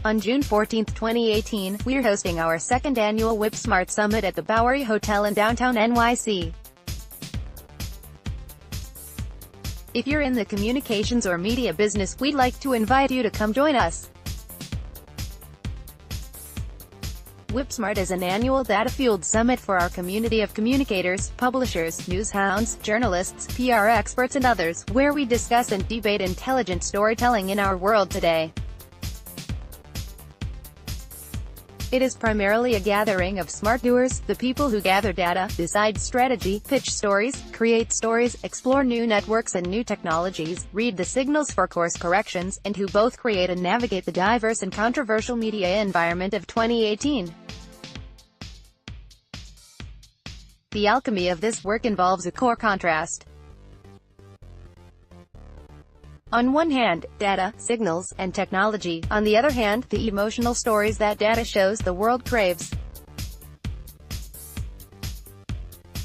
On June 14, 2018, we're hosting our second annual WhipSmart Summit at the Bowery Hotel in downtown NYC. If you're in the communications or media business, we'd like to invite you to come join us. WhipSmart is an annual data-fueled summit for our community of communicators, publishers, newshounds, journalists, PR experts and others, where we discuss and debate intelligent storytelling in our world today. It is primarily a gathering of smart doers, the people who gather data, decide strategy, pitch stories, create stories, explore new networks and new technologies, read the signals for course corrections, and who both create and navigate the diverse and controversial media environment of 2018. The alchemy of this work involves a core contrast. On one hand, data, signals, and technology. On the other hand, the emotional stories that data shows the world craves.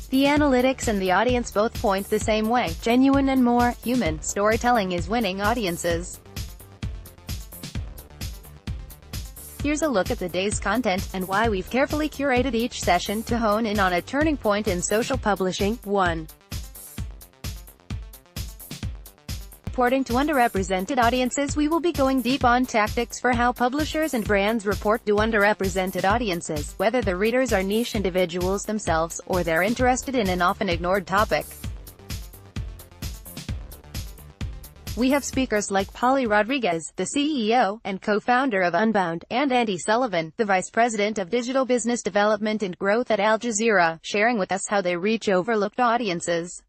The analytics and the audience both point the same way. Genuine and more human storytelling is winning audiences. Here's a look at the day's content, and why we've carefully curated each session to hone in on a turning point in social publishing. 1. Reporting to underrepresented audiences. We will be going deep on tactics for how publishers and brands report to underrepresented audiences, whether the readers are niche individuals themselves, or they're interested in an often ignored topic. We have speakers like Polly Rodriguez, the CEO and co-founder of Unbound, and Andy Sullivan, the Vice President of Digital Business Development and Growth at Al Jazeera, sharing with us how they reach overlooked audiences.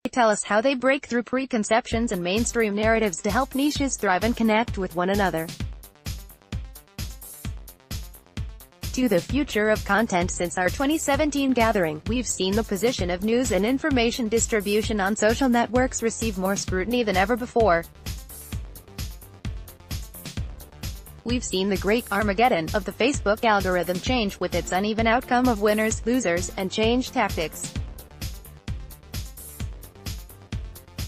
They tell us how they break through preconceptions and mainstream narratives to help niches thrive and connect with one another. To the future of content. Since our 2017 gathering, we've seen the position of news and information distribution on social networks receive more scrutiny than ever before. We've seen the great Armageddon of the Facebook algorithm change, with its uneven outcome of winners, losers, and change tactics.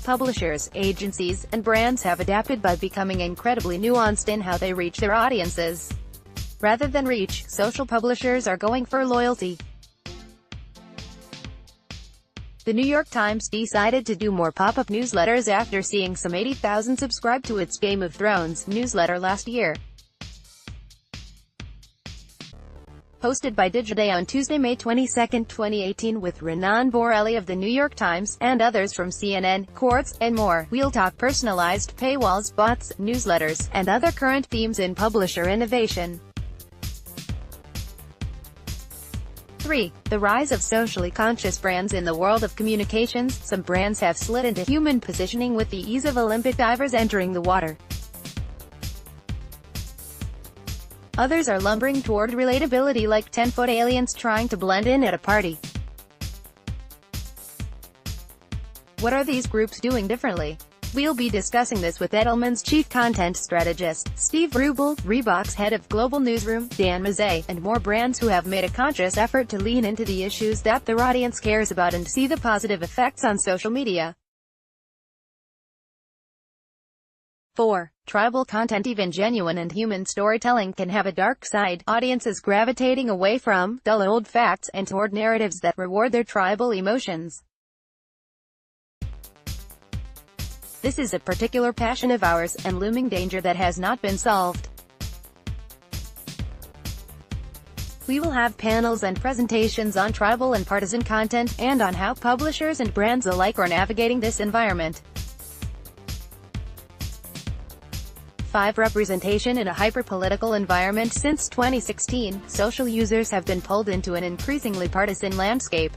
Publishers, agencies, and brands have adapted by becoming incredibly nuanced in how they reach their audiences. Rather than reach, social publishers are going for loyalty. The New York Times decided to do more pop-up newsletters after seeing some 80,000 subscribe to its Game of Thrones newsletter last year. Hosted by Digiday on Tuesday, May 22, 2018, with Renan Borelli of the New York Times, and others from CNN, Quartz, and more, we'll talk personalized paywalls, bots, newsletters, and other current themes in publisher innovation. 3. The rise of socially conscious brands in the world of communications. Some brands have slid into human positioning with the ease of Olympic divers entering the water. Others are lumbering toward relatability, like 10-foot aliens trying to blend in at a party. What are these groups doing differently? We'll be discussing this with Edelman's chief content strategist, Steve Rubel, Reebok's head of global newsroom, Dan Mazzei, and more brands who have made a conscious effort to lean into the issues that their audience cares about and see the positive effects on social media. 4. Tribal content. Even genuine and human storytelling can have a dark side. Audiences gravitating away from dull old facts and toward narratives that reward their tribal emotions. This is a particular passion of ours, and looming danger that has not been solved. We will have panels and presentations on tribal and partisan content, and on how publishers and brands alike are navigating this environment. 5. Representation in a hyper-political environment. Since 2016, social users have been pulled into an increasingly partisan landscape.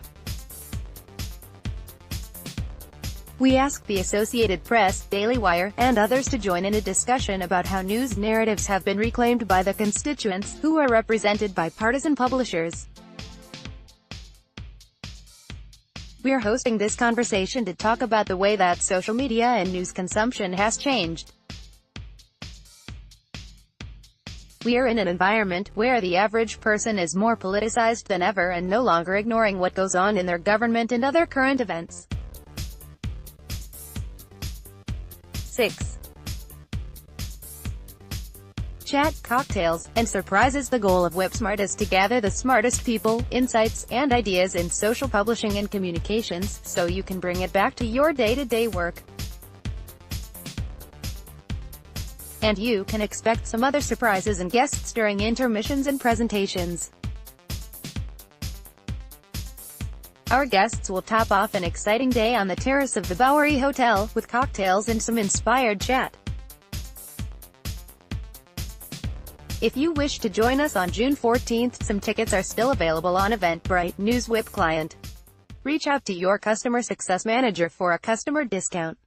We asked the Associated Press, Daily Wire, and others to join in a discussion about how news narratives have been reclaimed by the constituents, who are represented by partisan publishers. We are hosting this conversation to talk about the way that social media and news consumption has changed. We are in an environment where the average person is more politicized than ever and no longer ignoring what goes on in their government and other current events. 6. chat, cocktails, and surprises. The goal of WhipSmart is to gather the smartest people, insights, and ideas in social publishing and communications, so you can bring it back to your day-to-day work. And you can expect some other surprises and guests during intermissions and presentations. Our guests will top off an exciting day on the terrace of the Bowery Hotel, with cocktails and some inspired chat. If you wish to join us on June 14th, some tickets are still available on Eventbrite. News Whip client. Reach out to your customer success manager for a customer discount.